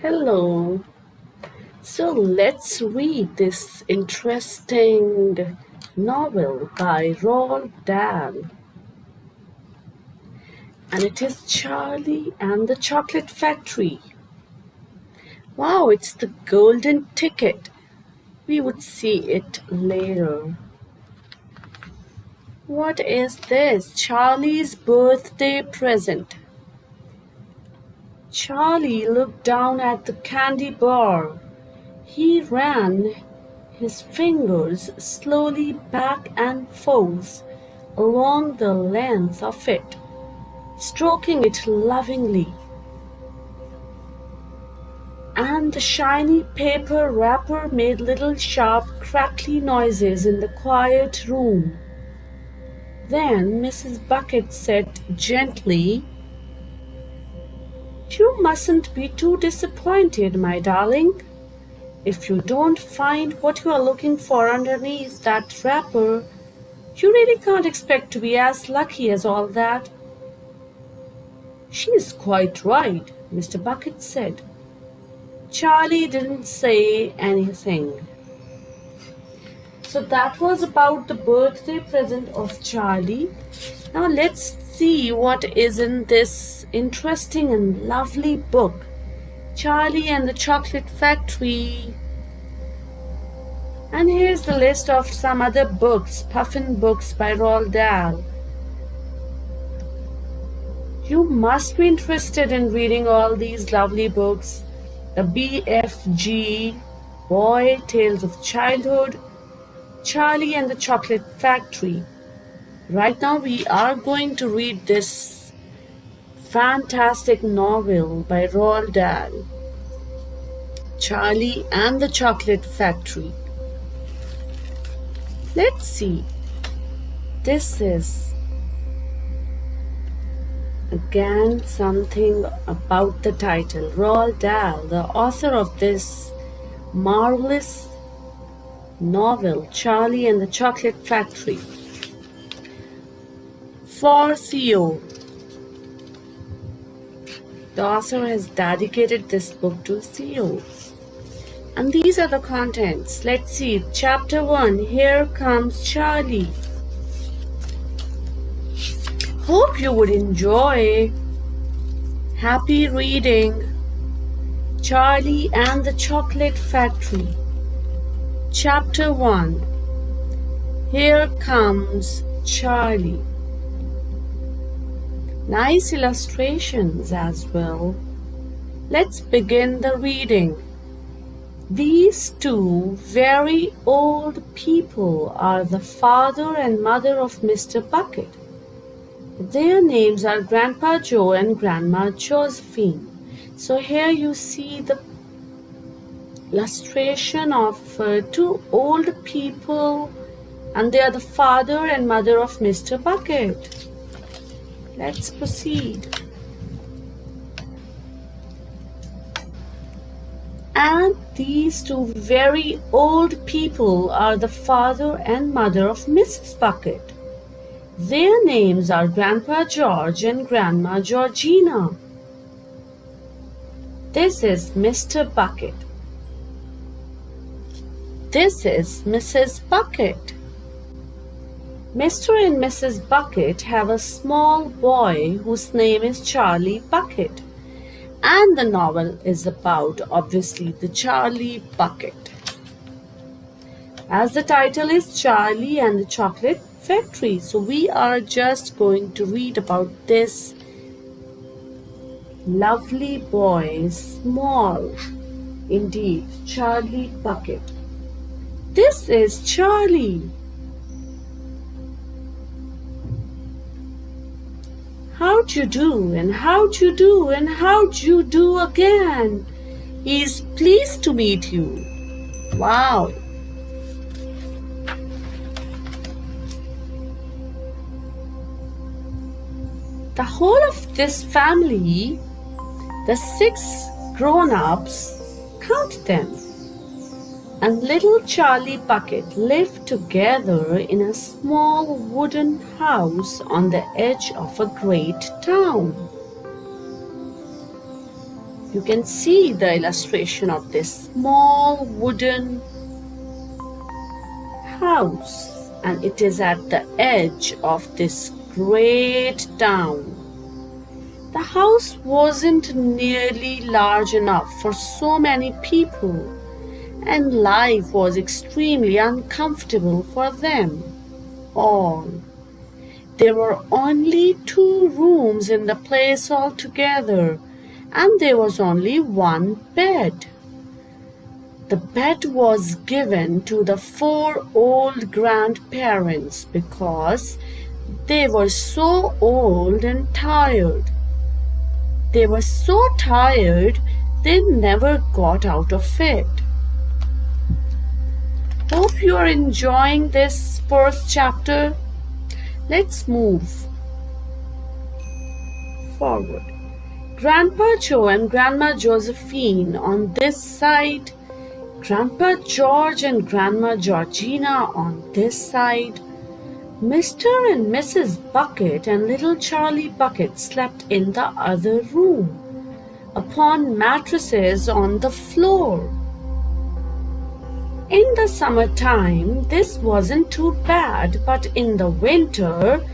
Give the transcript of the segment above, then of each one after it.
Hello. So let's read this interesting novel by Roald Dahl. And it is Charlie and the Chocolate Factory. Wow, it's the golden ticket. We would see it later. What is this? Charlie's birthday present. Charlie looked down at the candy bar. He ran his fingers slowly back and forth along the length of it, stroking it lovingly. And the shiny paper wrapper made little sharp crackly noises in the quiet room. Then Mrs. Bucket said gently, "You mustn't be too disappointed, my darling. If you don't find what you are looking for underneath that wrapper, you really can't expect to be as lucky as all that." "She's quite right," Mr. Bucket said. Charlie didn't say anything. So that was about the birthday present of Charlie. Now let's see what is in this interesting and lovely book, Charlie and the Chocolate Factory. And here's the list of some other books, puffin books by Roald Dahl. You must be interested in reading all these lovely books. The BFG, Boy, Tales of Childhood, Charlie and the Chocolate Factory. Right now we are going to read this fantastic novel by Roald Dahl, Charlie and the Chocolate Factory. Let's see. This is again something about the title. Roald Dahl, the author of this marvelous novel, Charlie and the Chocolate Factory. For Theo. The author has dedicated this book to Theo. And these are the contents. Let's see. Chapter 1. Here Comes Charlie. Hope you would enjoy. Happy reading. Charlie and the Chocolate Factory. Chapter 1. Here Comes Charlie. Nice illustrations as well. Let's begin the reading. These two very old people are the father and mother of Mr. Bucket. Their names are Grandpa Joe and Grandma Josephine. So here you see the illustration of two old people, and they are the father and mother of Mr. Bucket. Let's proceed. And these two very old people are the father and mother of Mrs. Bucket. Their names are Grandpa George and Grandma Georgina. This is Mr. Bucket. This is Mrs. Bucket. Mr. and Mrs. Bucket have a small boy whose name is Charlie Bucket. And the novel is about, obviously, the Charlie Bucket. As the title is Charlie and the Chocolate Factory, so we are just going to read about this lovely boy, small indeed, Charlie Bucket. This is Charlie. How'd you do, and how'd you do, and how'd you do again? He's pleased to meet you. Wow. The whole of this family, the 6 grown-ups, count them, and little Charlie Bucket lived together in a small wooden house on the edge of a great town. You can see the illustration of this small wooden house, and it is at the edge of this great town. The house wasn't nearly large enough for so many people, and life was extremely uncomfortable for them all. There were only 2 rooms in the place altogether, and there was only 1 bed. The bed was given to the 4 old grandparents because they were so old and tired. They were so tired they never got out of it. Hope you are enjoying this first chapter. Let's move forward. Grandpa Joe and Grandma Josephine on this side, Grandpa George and Grandma Georgina on this side. Mr. and Mrs. Bucket and little Charlie Bucket slept in the other room, upon mattresses on the floor. In the summertime, this wasn't too bad, but in the winter,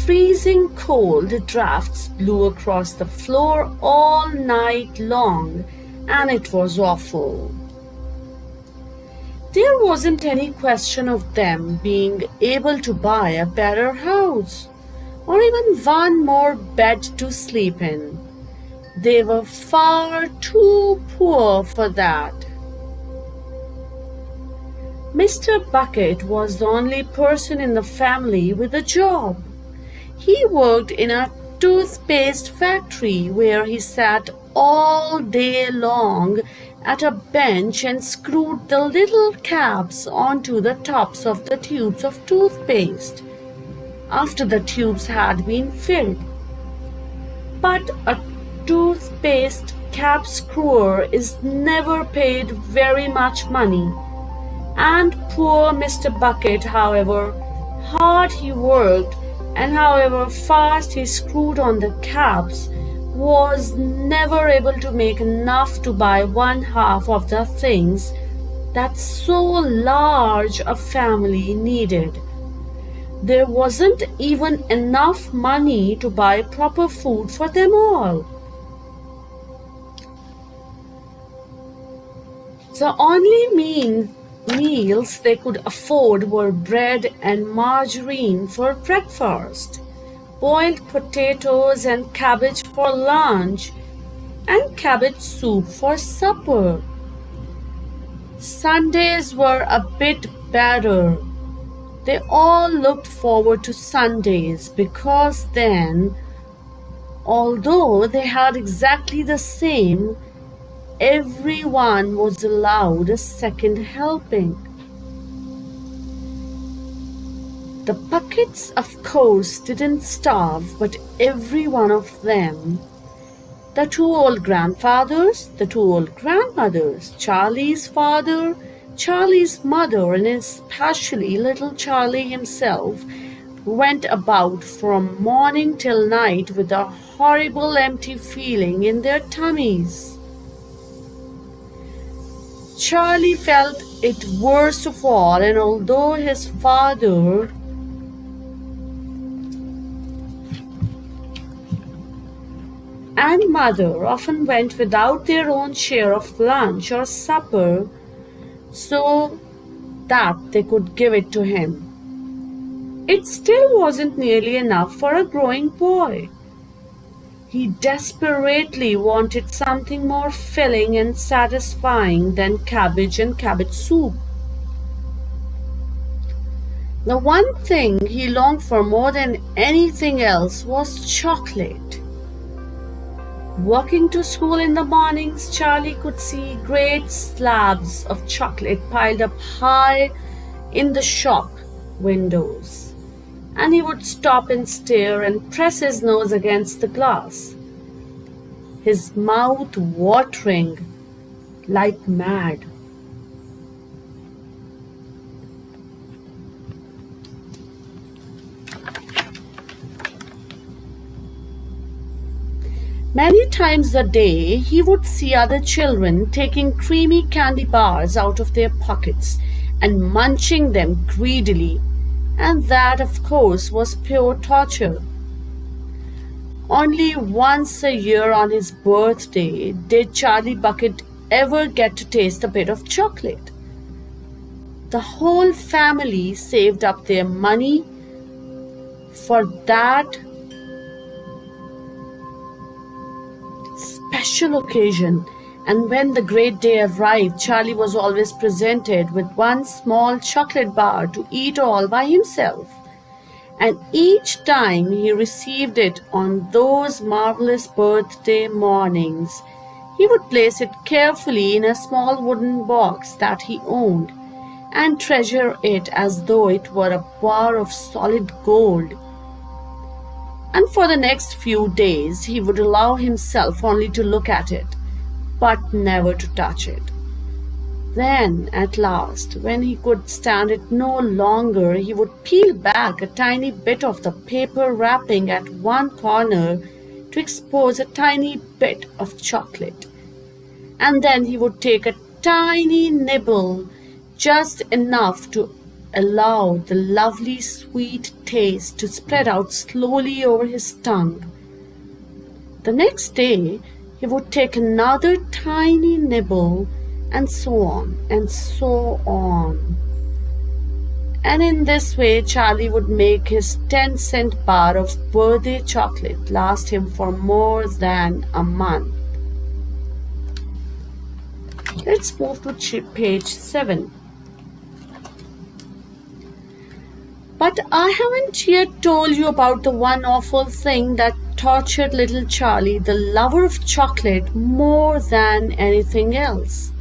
freezing cold drafts blew across the floor all night long, and it was awful. There wasn't any question of them being able to buy a better house, or even 1 more bed to sleep in. They were far too poor for that. Mr. Bucket was the only person in the family with a job. He worked in a toothpaste factory where he sat all day long at a bench and screwed the little caps onto the tops of the tubes of toothpaste after the tubes had been filled. But a toothpaste cap screwer is never paid very much money, and poor Mr. Bucket, however hard he worked and however fast he screwed on the caps, was never able to make enough to buy 1/2 of the things that so large a family needed. There wasn't even enough money to buy proper food for them all. The only meals they could afford were bread and margarine for breakfast, boiled potatoes and cabbage for lunch, and cabbage soup for supper. Sundays were a bit better. They all looked forward to Sundays because then, although they had exactly the same, everyone was allowed a second helping. The Buckets, of course, didn't starve, but every one of them, the 2 old grandfathers, the 2 old grandmothers, Charlie's father, Charlie's mother, and especially little Charlie himself, went about from morning till night with a horrible empty feeling in their tummies. Charlie felt it worst of all, and although his father and mother often went without their own share of lunch or supper so that they could give it to him, it still wasn't nearly enough for a growing boy. He desperately wanted something more filling and satisfying than cabbage and cabbage soup. The one thing he longed for more than anything else was chocolate. Walking to school in the mornings, Charlie could see great slabs of chocolate piled up high in the shop windows, and he would stop and stare and press his nose against the glass, his mouth watering like mad. Many times a day, he would see other children taking creamy candy bars out of their pockets and munching them greedily, and that, of course, was pure torture. Only once a year on his birthday did Charlie Bucket ever get to taste a bit of chocolate. The whole family saved up their money for that special occasion, and when the great day arrived, Charlie was always presented with one small chocolate bar to eat all by himself. And each time he received it on those marvelous birthday mornings, he would place it carefully in a small wooden box that he owned and treasure it as though it were a bar of solid gold. And for the next few days he would allow himself only to look at it, but never to touch it. Then, at last, when he could stand it no longer, he would peel back a tiny bit of the paper wrapping at one corner to expose a tiny bit of chocolate. And then he would take a tiny nibble, just enough to allow the lovely sweet taste to spread out slowly over his tongue. The next day, he would take another tiny nibble, and so on and so on. And in this way, Charlie would make his 10-cent bar of birthday chocolate last him for more than a month. Let's move to page 7. But I haven't yet told you about the one awful thing that tortured little Charlie, the lover of chocolate, more than anything else.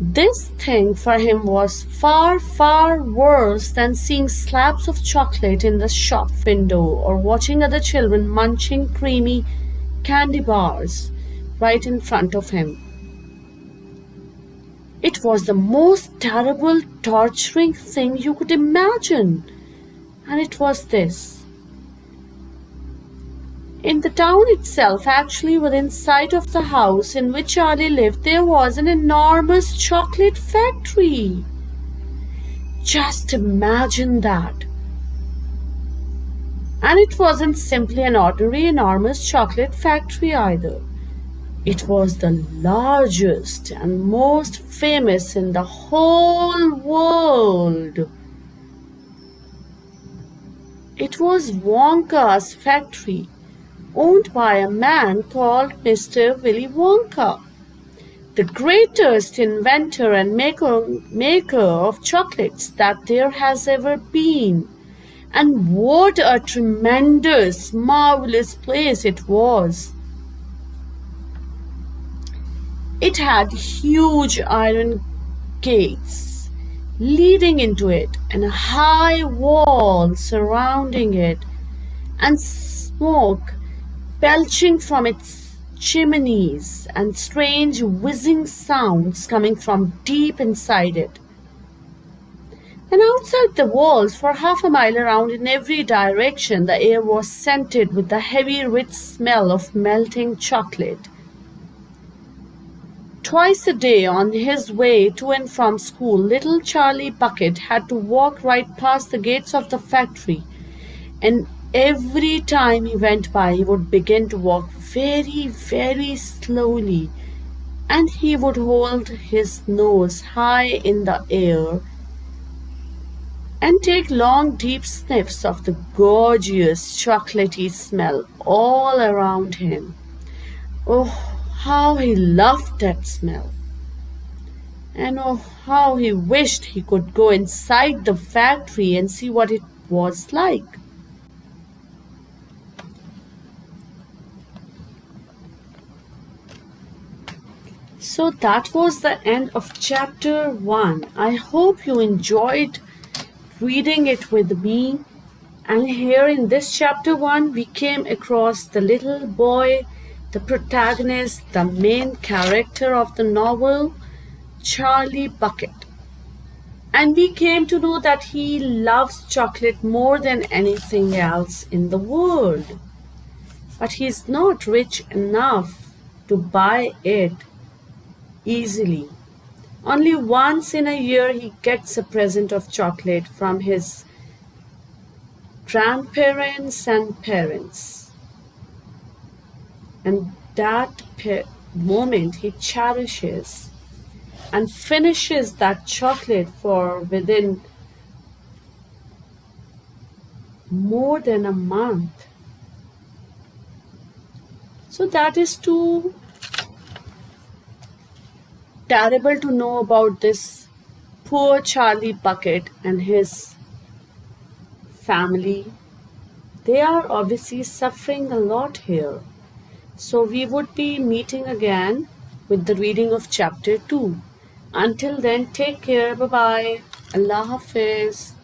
This thing for him was far, far worse than seeing slabs of chocolate in the shop window or watching other children munching creamy candy bars right in front of him. It was the most terrible, torturing thing you could imagine, and it was this. In the town itself, actually within sight of the house in which Charlie lived, there was an enormous chocolate factory. Just imagine that. And it wasn't simply an ordinary enormous chocolate factory either. It was the largest and most famous in the whole world. It was Wonka's factory, owned by a man called Mr. Willy Wonka, the greatest inventor and maker of chocolates that there has ever been. And what a tremendous, marvelous place it was! It had huge iron gates leading into it and a high wall surrounding it, and smoke belching from its chimneys and strange whizzing sounds coming from deep inside it. And outside the walls, for half a mile around in every direction, the air was scented with the heavy, rich smell of melting chocolate. Twice a day on his way to and from school, little Charlie Bucket had to walk right past the gates of the factory, and every time he went by, he would begin to walk very, very slowly, and he would hold his nose high in the air and take long, deep sniffs of the gorgeous chocolatey smell all around him. Oh, how he loved that smell! And oh, how he wished he could go inside the factory and see what it was like. So that was the end of chapter 1. I hope you enjoyed reading it with me. And here in this chapter 1, we came across the little boy, the protagonist, the main character of the novel, Charlie Bucket. And we came to know that he loves chocolate more than anything else in the world. but he's not rich enough to buy it easily. Only once in a year he gets a present of chocolate from his grandparents and parents. And that moment he cherishes and finishes that chocolate for within more than a month. So that is too terrible to know about this poor Charlie Bucket and his family. They are obviously suffering a lot here. So we would be meeting again with the reading of chapter 2. Until then, take care. Bye bye. Allah Hafiz.